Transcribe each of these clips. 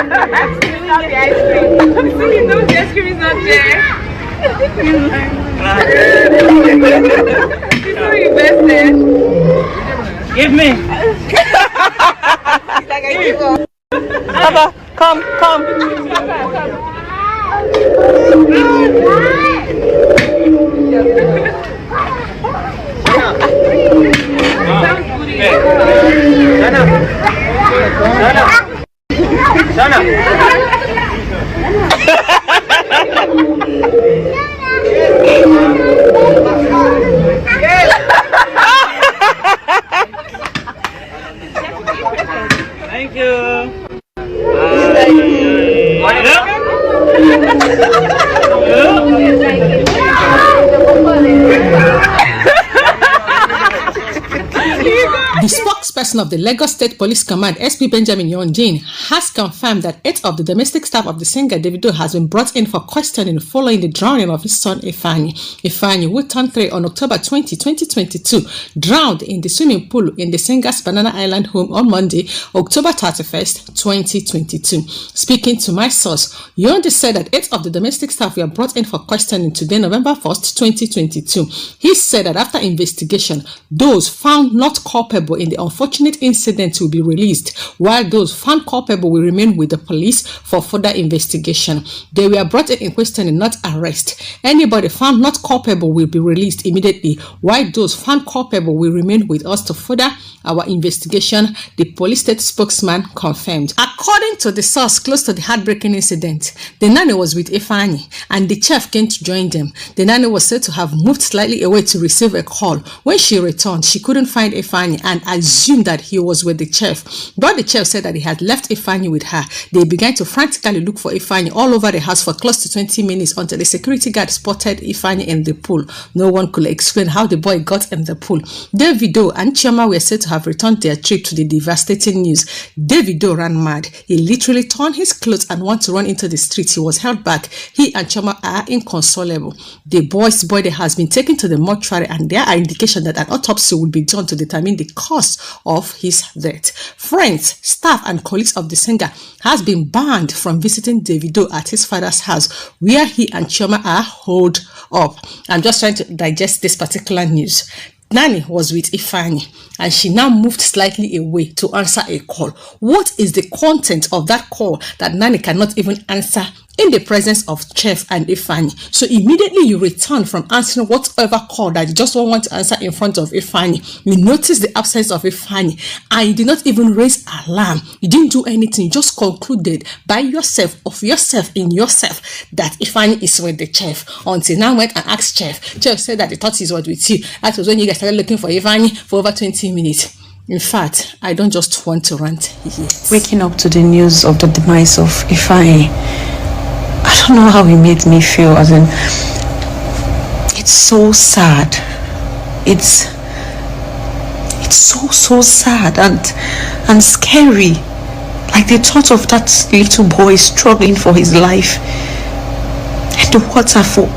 the ice cream. So you know the ice cream is not there. She's so invested. Give me. Like I give up. Papa, come. Thank you. The spokesperson of the Lagos State Police Command, SP Benjamin Yonjin, has confirmed that 8 of the domestic staff of the singer Davido has been brought in for questioning following the drowning of his son Ifeanyi. Ifeanyi, who turned 3 on October 20, 2022, drowned in the swimming pool in the singer's Banana Island home on Monday, October 31st, 2022. Speaking to my source, Yonjin said that 8 of the domestic staff were brought in for questioning today, November 1st, 2022. He said that after investigation, those found not culpable in the unfortunate incident will be released, while those found culpable will remain with the police for further investigation. They were brought in questioning, not arrest. Anybody found not culpable will be released immediately, while those found culpable will remain with us to further our investigation, the police state spokesman confirmed. According to the source close to the heartbreaking incident, the nanny was with Ifeanyi and the chef came to join them. The nanny was said to have moved slightly away to receive a call. When she returned, she couldn't find Ifeanyi and assumed that he was with the chef. But the chef said that he had left Ifeanyi with her. They began to frantically look for Ifeanyi all over the house for close to 20 minutes until the security guard spotted Ifeanyi in the pool. No one could explain how the boy got in the pool. Davido and Chioma were said to have returned their trip to the devastating news. Davido ran mad. He literally torn his clothes and wanted to run into the street. He was held back. He and Chioma are inconsolable. The boy's body has been taken to the mortuary and there are indications that an autopsy will be done to determine the cause of his death. Friends, staff and colleagues of the singer has been banned from visiting Davido at his father's house where he and Chioma are holed up. I'm just trying to digest this particular news. Nanny was with Ifeanyi and she now moved slightly away to answer a call. What is the content of that call that Nanny cannot even answer in the presence of Chef and Ifeanyi? So immediately you return from answering whatever call that you just don't want to answer in front of Ifeanyi. You notice the absence of Ifeanyi and you did not even raise alarm. You didn't do anything. You just concluded by yourself, in yourself, that Ifeanyi is with the chef. Until now went and asked Chef. Chef said that the tortoise was with you. That was when you guys started looking for Ifeanyi for over 20 minutes. In fact, I don't just want to rant yet. Waking up to the news of the demise of Ifeanyi, I don't know how it made me feel. As in, it's so sad. It's so sad and scary. Like the thought of that little boy struggling for his life in the water for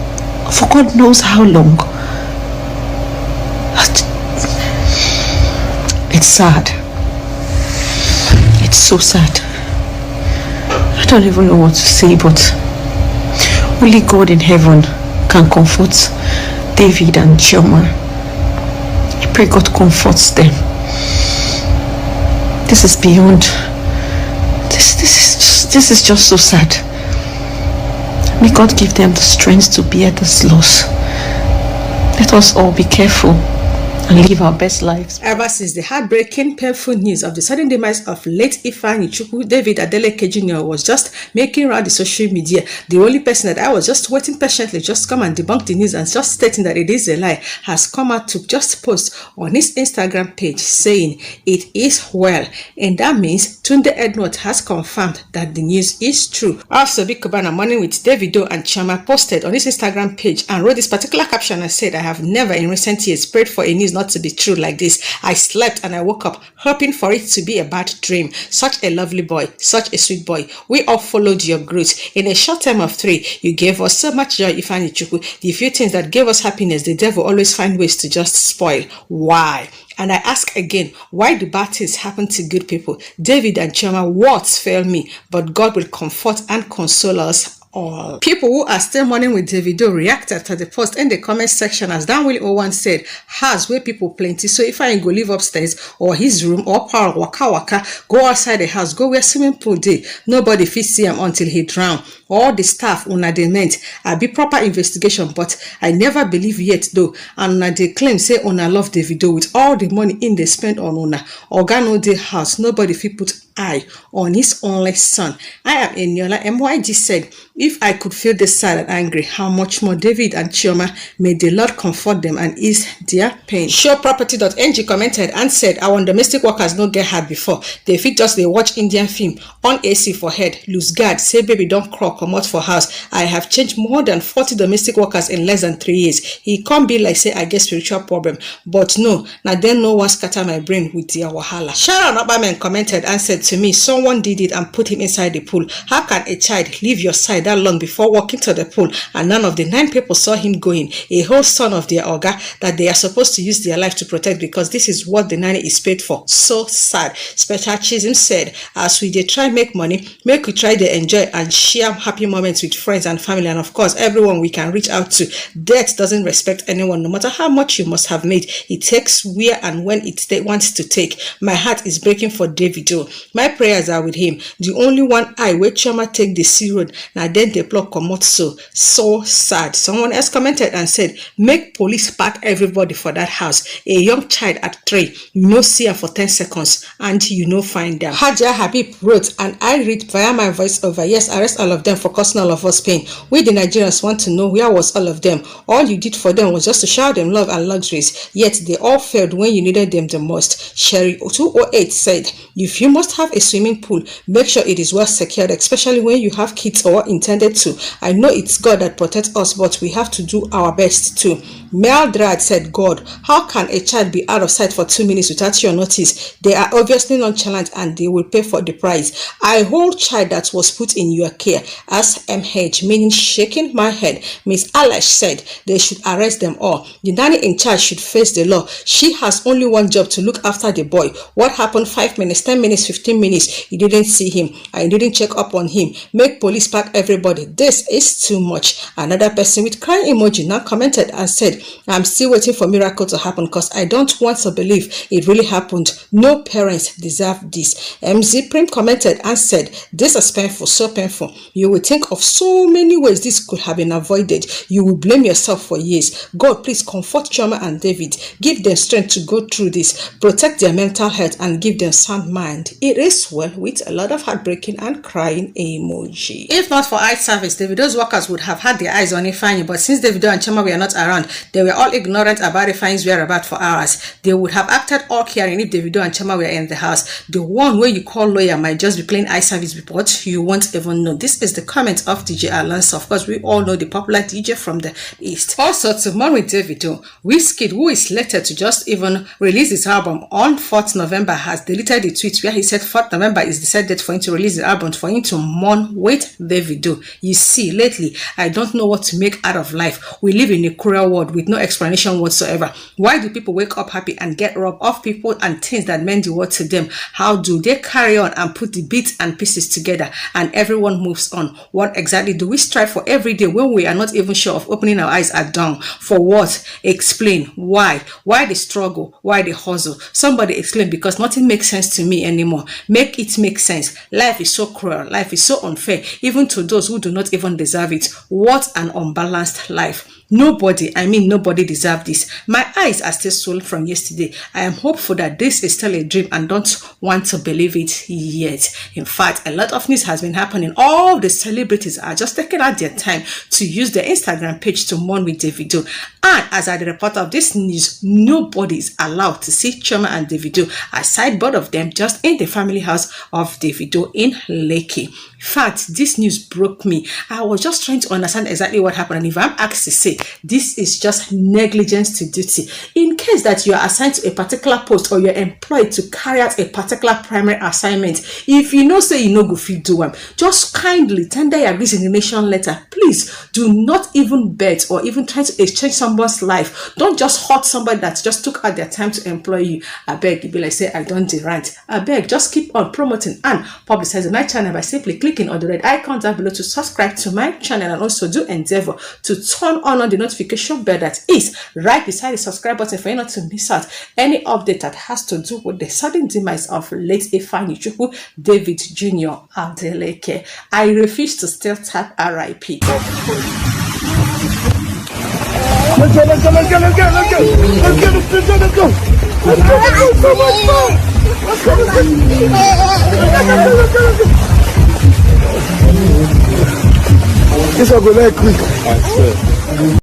God knows how long. It's sad. It's so sad. I don't even know what to say, but only God in heaven can comfort David and Chioma. I pray God comforts them. This is beyond. This is just so sad. May God give them the strength to bear this loss. Let us all be careful and live our best lives. Ever since the heartbreaking, painful news of the sudden demise of late Ifeanyi Chukwu, David Adeleke Jr. was just making round the social media. The only person that I was just waiting patiently just come and debunk the news and just stating that it is a lie has come out to just post on his Instagram page saying it is well. And that means Tunde Ednut has confirmed that the news is true. Also, Big Cubana Morning with Davido and Chioma posted on his Instagram page and wrote this particular caption and said, "I have never in recent years prayed for a news not not to be true like this. I slept and I woke up hoping for it to be a bad dream. Such a lovely boy, such a sweet boy. We all followed your growth. In a short time of 3, you gave us so much joy, Ifeanyi Chukwu. The few things that gave us happiness, the devil always find ways to just spoil. Why? And I ask again, why do bad things happen to good people? David and Chioma, words fail me, but God will comfort and console us all. People who are still mourning with Davido reacted to the post in the comment section as Danwili01 said, house where people plenty, so if I go live upstairs or his room or power waka go outside the house, go where swimming pool day, nobody fit see him until he drown. All the staff una dey meant I be proper investigation, but I never believe yet though, and una dey claim say una love Davido with all the money in they spend on una. Oga no dey house, nobody fit put eye on his only son. I am Eniola. MYG said, if I could feel this sad and angry, how much more David and Chioma, may the Lord comfort them and ease their pain. Showproperty.ng commented and said, our domestic workers don't get hard before. They fit just they watch Indian film on AC for head, lose guard, say baby don't crawl, come out for house. I have changed more than 40 domestic workers in less than 3 years. He can't be like say I get spiritual problem, but no, now then no one scatter my brain with their wahala. Sharon Oberman commented and said, to me, someone did it and put him inside the pool. How can a child leave your side that long before walking to the pool and none of the 9 people saw him going? A whole son of their oga that they are supposed to use their life to protect because this is what the nanny is paid for. So sad. Special Chism said, as we dey try make money, make we try to enjoy and share happy moments with friends and family and of course everyone we can reach out to. Death doesn't respect anyone, no matter how much you must have made. It takes where and when it wants to take. My heart is breaking for Davido. My prayers are with him. The only one eye where Chioma take the sea road, now then they block come out so sad. Someone else commented and said, make police pack everybody for that house. A young child at 3, you no see her for 10 seconds and you no find them. Haja Habib wrote, and I read via my voiceover, yes, arrest all of them for causing all of us pain. We the Nigerians want to know where was all of them. All you did for them was just to shower them love and luxuries, yet they all failed when you needed them the most. Sherry 208 said, if you must have a swimming pool, make sure it is well secured, especially when you have kids or intended to. I know it's God that protects us, but we have to do our best too. Mel Drad said, God, how can a child be out of sight for 2 minutes without your notice? They are obviously nonchalant and they will pay for the price. I hold child that was put in your care as MH, meaning shaking my head. Miss Alash said they should arrest them all. The nanny in charge should face the law. She has only one job, to look after the boy. What happened 5 minutes, 10 minutes, 15 minutes? You didn't see him. I didn't check up on him. Make police pack everybody. This is too much. Another person with crying emoji now commented and said, I'm still waiting for miracle to happen because I don't want to believe it really happened. No parents deserve this. MZ Prim commented and said, this is painful, so painful. You will think of so many ways this could have been avoided. You will blame yourself for years. God, please comfort Chioma and David. Give them strength to go through this. Protect their mental health and give them sound mind. It is well, with a lot of heartbreaking and crying emoji. If not for eye service, Davido's workers would have had their eyes on Ifeanyi, but since Davido and Chioma were not around, they were all ignorant about Ifeanyi's whereabouts for hours. They would have acted all caring if Davido and Chioma were in the house. The one where you call lawyer might just be playing eye service report. You won't even know. This is the comment of DJ Alonso. Of course, we all know the popular DJ from the East. Also, tomorrow with Davido, Wizkid, who is slated to just even release his album on 4th November, has deleted the tweet where he said 4th November is the set date for him to release the album, for him to mourn with Davido. You see, lately, I don't know what to make out of life. We live in a cruel world with no explanation whatsoever. Why do people wake up happy and get robbed of people and things that meant the world to them? How do they carry on and put the bits and pieces together and everyone moves on? What exactly do we strive for every day when we are not even sure of opening our eyes at dawn? For what? Explain. Why? Why the struggle? Why the hustle? Somebody explain, because nothing makes sense to me anymore. Make it make sense. Life is so cruel. Life is so unfair, even to those who do not even deserve it. What an unbalanced life. Nobody, I mean nobody deserves this. My eyes are still swollen from yesterday. I am hopeful that this is still a dream and don't want to believe it yet. In fact, a lot of news has been happening. All the celebrities are just taking out their time to use their Instagram page to mourn with Davido. And as I the reporter of this news, nobody is allowed to see Chioma and Davido, aside both of them, just in the family house of Davido in Lekki. In fact, this news broke me. I was just trying to understand exactly what happened, and if I'm asked to say, this is just just negligence to duty. In case that you are assigned to a particular post or you're employed to carry out a particular primary assignment, if you know say you no go fit do them, just kindly tender your resignation letter. Please do not even bet or even try to exchange someone's life. Don't just hurt somebody that just took out their time to employ you. I beg you, be like say I don't rant. I beg, just keep on promoting and publicizing my channel by simply clicking on the red icon down below to subscribe to my channel, and also do endeavor to turn on the notification bell that is right beside the subscribe button for you not to miss out any update that has to do with the sudden demise of late Ifeanyi Chukwu David Jr. Adeleke. I refuse to still type RIP. Let's go. This will go like quick.